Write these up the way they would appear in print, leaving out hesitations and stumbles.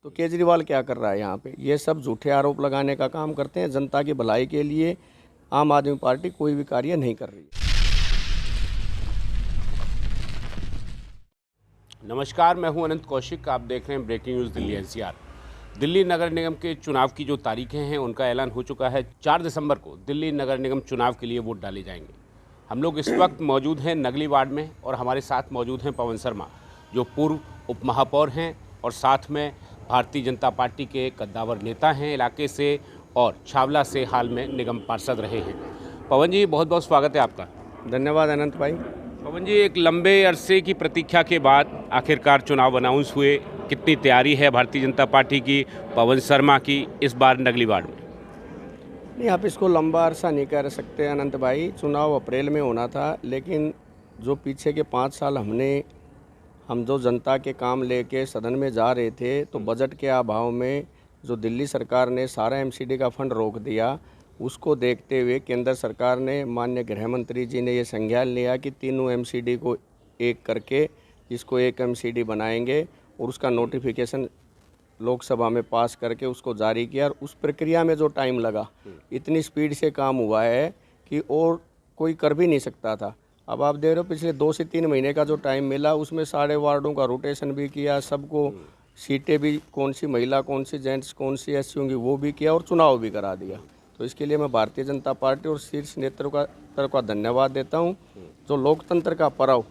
तो केजरीवाल क्या कर रहा है यहाँ पे? ये सब झूठे आरोप लगाने का काम करते हैं। जनता की भलाई के लिए आम आदमी पार्टी कोई भी कार्य नहीं कर रही है। नमस्कार, मैं हूं अनंत कौशिक। आप देख रहे हैं breaking news Delhi NCR. Delhi नगर निगम के चुनाव की जो तारीखें हैं उनका ऐलान हो चुका है। 4 दिसंबर को दिल्ली नगर निगम चुनाव के लिए वोट डाले जाएंगे। हम लोग इस वक्त मौजूद हैं नगली वार्ड में और हमारे साथ मौजूद हैं पवन शर्मा, जो पूर्व उप महापौर हैं और साथ में भारतीय जनता पार्टी के कद्दावर नेता हैं इलाके से और छावला से हाल में निगम पार्षद रहे हैं। पवन जी, बहुत बहुत स्वागत है आपका। धन्यवाद अनंत भाई। पवन जी, एक लंबे अरसे की प्रतीक्षा के बाद आखिरकार चुनाव अनाउंस हुए। कितनी तैयारी है भारतीय जनता पार्टी की, पवन शर्मा की, इस बार नगली वार्ड में? नहीं, आप इसको लंबा अरसा नहीं कह सकते अनंत भाई। चुनाव अप्रैल में होना था, लेकिन जो पीछे के 5 साल हम जो जनता के काम लेके सदन में जा रहे थे, तो बजट के अभाव में जो दिल्ली सरकार ने सारा एमसीडी का फंड रोक दिया, उसको देखते हुए केंद्र सरकार ने, माननीय गृह मंत्री जी ने ये संज्ञान लिया कि तीनों एमसीडी को एक करके इसको एक एमसीडी बनाएंगे और उसका नोटिफिकेशन लोकसभा में पास करके उसको जारी किया। और उस प्रक्रिया में जो टाइम लगा, इतनी स्पीड से काम हुआ है कि और कोई कर भी नहीं सकता था। अब आप देख रहे हो, पिछले 2 से 3 महीने का जो टाइम मिला, उसमें सारे वार्डों का रोटेशन भी किया, सबको सीटें भी, कौन सी महिला, कौन सी जेंट्स, कौन सी एससी होंगी, वो भी किया और चुनाव भी करा दिया। तो इसके लिए मैं भारतीय जनता पार्टी और शीर्ष नेतृत्व का धन्यवाद देता हूं। जो लोकतंत्र का पर्व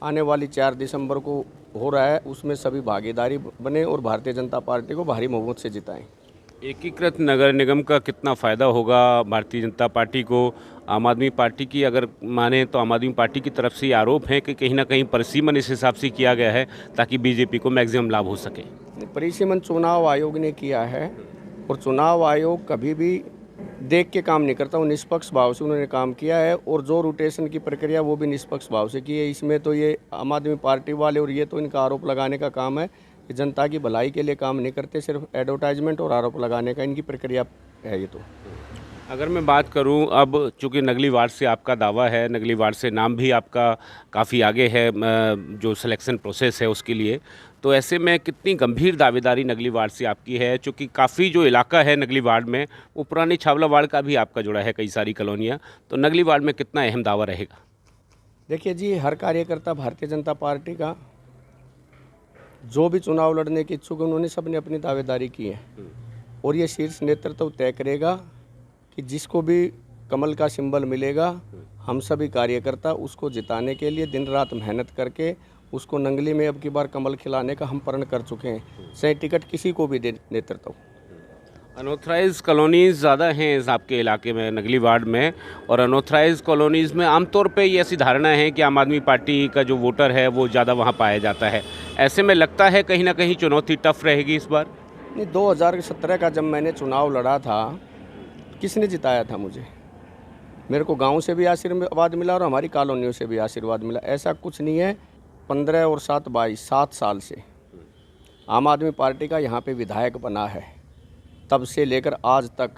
आने वाली 4 दिसंबर को हो रहा है, उसमें सभी भागीदारी बने और भारतीय जनता पार्टी को भारी बहुमत से जिताएं। एकीकृत नगर निगम का कितना फ़ायदा होगा भारतीय जनता पार्टी को? आम आदमी पार्टी की अगर माने तो आम आदमी पार्टी की तरफ से ये आरोप है कि कहीं ना कहीं परिसीमन इस हिसाब से किया गया है ताकि बीजेपी को मैक्सिमम लाभ हो सके। परिसीमन चुनाव आयोग ने किया है और चुनाव आयोग कभी भी देख के काम नहीं करता, वो निष्पक्ष भाव से उन्होंने काम किया है। और जो रोटेशन की प्रक्रिया वो भी निष्पक्ष भाव से की है। इसमें तो ये आम आदमी पार्टी वाले और ये तो इनका आरोप लगाने का काम है कि जनता की भलाई के लिए काम नहीं करते, सिर्फ एडवर्टाइजमेंट और आरोप लगाने का इनकी प्रक्रिया है ये तो। अगर मैं बात करूं, अब चूंकि नगली वार्ड से आपका दावा है, नगली वार्ड से नाम भी आपका काफ़ी आगे है जो सिलेक्शन प्रोसेस है उसके लिए, तो ऐसे में कितनी गंभीर दावेदारी नगली वार्ड से आपकी है? चूँकि काफ़ी जो इलाका है नगली वार्ड में वो पुरानी छावला वार्ड का भी आपका जुड़ा है, कई सारी कॉलोनियाँ, तो नगली वार्ड में कितना अहम दावा रहेगा? देखिए जी, हर कार्यकर्ता भारतीय जनता पार्टी का जो भी चुनाव लड़ने के इच्छुक है, उन्होंने सबने अपनी दावेदारी की है और ये शीर्ष नेतृत्व तय करेगा कि जिसको भी कमल का सिंबल मिलेगा, हम सभी कार्यकर्ता उसको जिताने के लिए दिन रात मेहनत करके उसको नंगली में अब की बार कमल खिलाने का हम प्रण कर चुके हैं, चाहे टिकट किसी को भी दे नेतृत्व। अनऑथराइज कॉलोनीज़ ज़्यादा हैं इस आपके इलाके में, नगली वार्ड में, और अनऑथराइज कॉलोनीज़ में आमतौर पे ये ऐसी धारणा है कि आम आदमी पार्टी का जो वोटर है वो ज़्यादा वहाँ पाया जाता है। ऐसे में लगता है कहीं ना कहीं चुनौती टफ रहेगी इस बार? नहीं, 2017 का जब मैंने चुनाव लड़ा था, किसने जिताया था मुझे? मेरे को गांव से भी आशीर्वाद मिला और हमारी कॉलोनियों से भी आशीर्वाद मिला। ऐसा कुछ नहीं है। 15 और 7 22 7 साल से आम आदमी पार्टी का यहाँ पे विधायक बना है, तब से लेकर आज तक।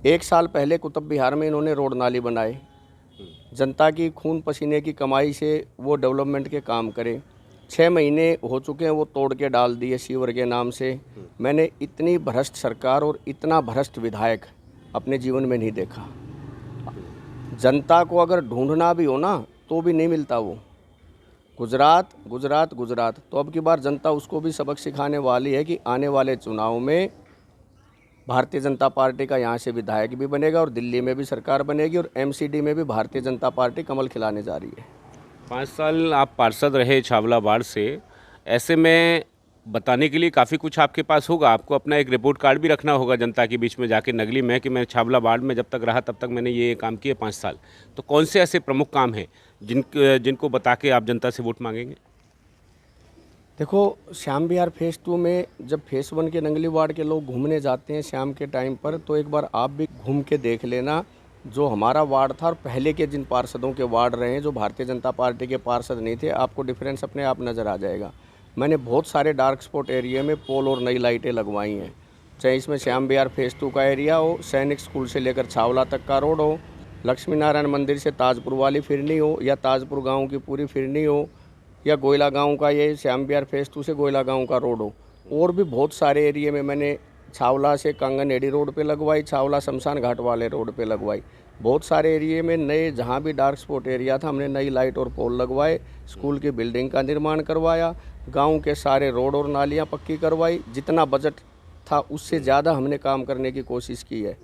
1 साल पहले कुतुब विहार में इन्होंने रोड नाली बनाए, जनता की खून पसीने की कमाई से वो डेवलपमेंट के काम करे। 6 महीने हो चुके हैं, वो तोड़ के डाल दिए सीवर के नाम से। मैंने इतनी भ्रष्ट सरकार और इतना भ्रष्ट विधायक अपने जीवन में नहीं देखा। जनता को अगर ढूंढना भी हो ना, तो भी नहीं मिलता वो। गुजरात गुजरात गुजरात। तो अब की बार जनता उसको भी सबक सिखाने वाली है कि आने वाले चुनाव में भारतीय जनता पार्टी का यहाँ से विधायक भी बनेगा और दिल्ली में भी सरकार बनेगी और एमसीडी में भी भारतीय जनता पार्टी कमल खिलाने जा रही है। 5 साल आप पार्षद रहे छावला वार्ड से, ऐसे में बताने के लिए काफ़ी कुछ आपके पास होगा। आपको अपना एक रिपोर्ट कार्ड भी रखना होगा जनता के बीच में जाके नगली में कि मैं छावला वार्ड में जब तक रहा तब तक मैंने ये काम किए 5 साल। तो कौन से ऐसे प्रमुख काम हैं जिनको बता के आप जनता से वोट मांगेंगे? देखो, श्याम विहार फेज़ 2 में जब फेज़ 1 के नंगली वार्ड के लोग घूमने जाते हैं शाम के टाइम पर, तो एक बार आप भी घूम के देख लेना। जो हमारा वार्ड था और पहले के जिन पार्षदों के वार्ड रहे हैं, जो भारतीय जनता पार्टी के पार्षद नहीं थे, आपको डिफरेंस अपने आप नज़र आ जाएगा। मैंने बहुत सारे डार्क स्पॉट एरिया में पोल और नई लाइटें लगवाई हैं, चाहे इसमें श्याम विहार फेज़ 2 का एरिया हो, सैनिक स्कूल से लेकर छावला तक का रोड हो, लक्ष्मी नारायण मंदिर से ताजपुर वाली फिरनी हो या ताजपुर गांव की पूरी फिरनी हो, या गोयला गांव का ये श्याम विहार फेज 2 से गोयला गांव का रोड हो, और भी बहुत सारे एरिए में मैंने छावला से कांगनहेड़ी रोड पे लगवाई, छावला शमशान घाट वाले रोड पे लगवाई। बहुत सारे एरिए में नए, जहाँ भी डार्क स्पॉट एरिया था, हमने नई लाइट और पोल लगवाए, स्कूल की बिल्डिंग का निर्माण करवाया, गांव के सारे रोड और नालियाँ पक्की करवाई। जितना बजट था उससे ज़्यादा हमने काम करने की कोशिश की है।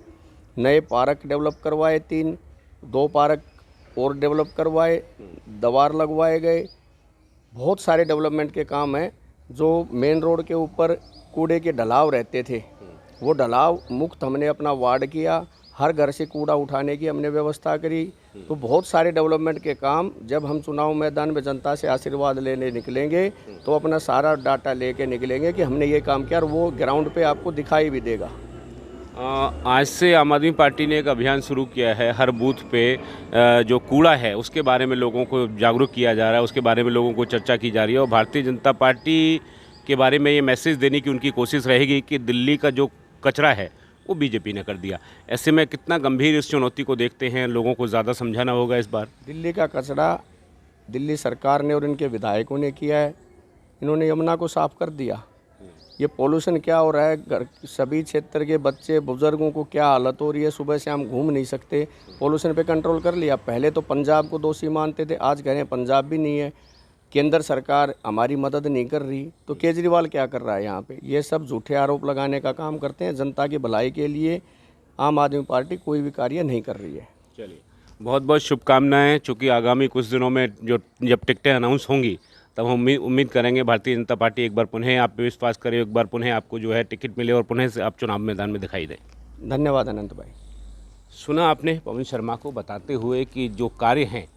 नए पार्क डेवलप करवाए, 2 पार्क और डेवलप करवाए, दीवार लगवाए गए। बहुत सारे डेवलपमेंट के काम हैं। जो मेन रोड के ऊपर कूड़े के ढलाव रहते थे, वो ढलाव मुक्त हमने अपना वार्ड किया। हर घर से कूड़ा उठाने की हमने व्यवस्था करी। तो बहुत सारे डेवलपमेंट के काम, जब हम चुनाव मैदान में जनता से आशीर्वाद लेने निकलेंगे तो अपना सारा डाटा लेके निकलेंगे कि हमने ये काम किया, और वो ग्राउंड पे आपको दिखाई भी देगा। आज से आम आदमी पार्टी ने एक अभियान शुरू किया है। हर बूथ पे जो कूड़ा है उसके बारे में लोगों को जागरूक किया जा रहा है, उसके बारे में लोगों को चर्चा की जा रही है, और भारतीय जनता पार्टी के बारे में ये मैसेज देने की उनकी कोशिश रहेगी कि दिल्ली का जो कचरा है वो बीजेपी ने कर दिया। ऐसे में कितना गंभीर इस चुनौती को देखते हैं, लोगों को ज़्यादा समझाना होगा इस बार। दिल्ली का कचरा दिल्ली सरकार ने और इनके विधायकों ने किया है। इन्होंने यमुना को साफ कर दिया। ये पोल्यूशन क्या हो रहा है, घर सभी क्षेत्र के बच्चे बुजुर्गों को क्या हालत हो रही है, सुबह से हम घूम नहीं सकते। पोल्यूशन पे कंट्रोल कर लिया। पहले तो पंजाब को दोषी मानते थे, आज कह रहे हैं पंजाब भी नहीं है। केंद्र सरकार हमारी मदद नहीं कर रही, तो केजरीवाल क्या कर रहा है यहाँ पे? ये सब झूठे आरोप लगाने का काम करते हैं। जनता की भलाई के लिए आम आदमी पार्टी कोई भी कार्य नहीं कर रही है। चलिए, बहुत बहुत शुभकामनाएं। चूँकि आगामी कुछ दिनों में जब टिकटें अनाउंस होंगी तब हम उम्मीद करेंगे भारतीय जनता पार्टी एक बार पुनः आप पे विश्वास करे, एक बार पुनः आपको जो है टिकट मिले और पुनः से आप चुनाव मैदान में दिखाई दें। धन्यवाद अनंत भाई। सुना आपने पवन शर्मा को बताते हुए कि जो कार्य हैं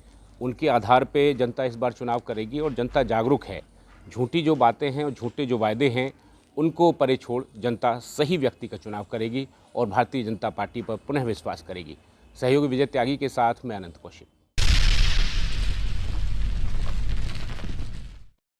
उनके आधार पे जनता इस बार चुनाव करेगी, और जनता जागरूक है। झूठी जो बातें हैं और झूठे जो वायदे हैं उनको परे छोड़ जनता सही व्यक्ति का चुनाव करेगी और भारतीय जनता पार्टी पर पुनः विश्वास करेगी। सहयोगी विजय त्यागी के साथ मैं अनंत कौशिक।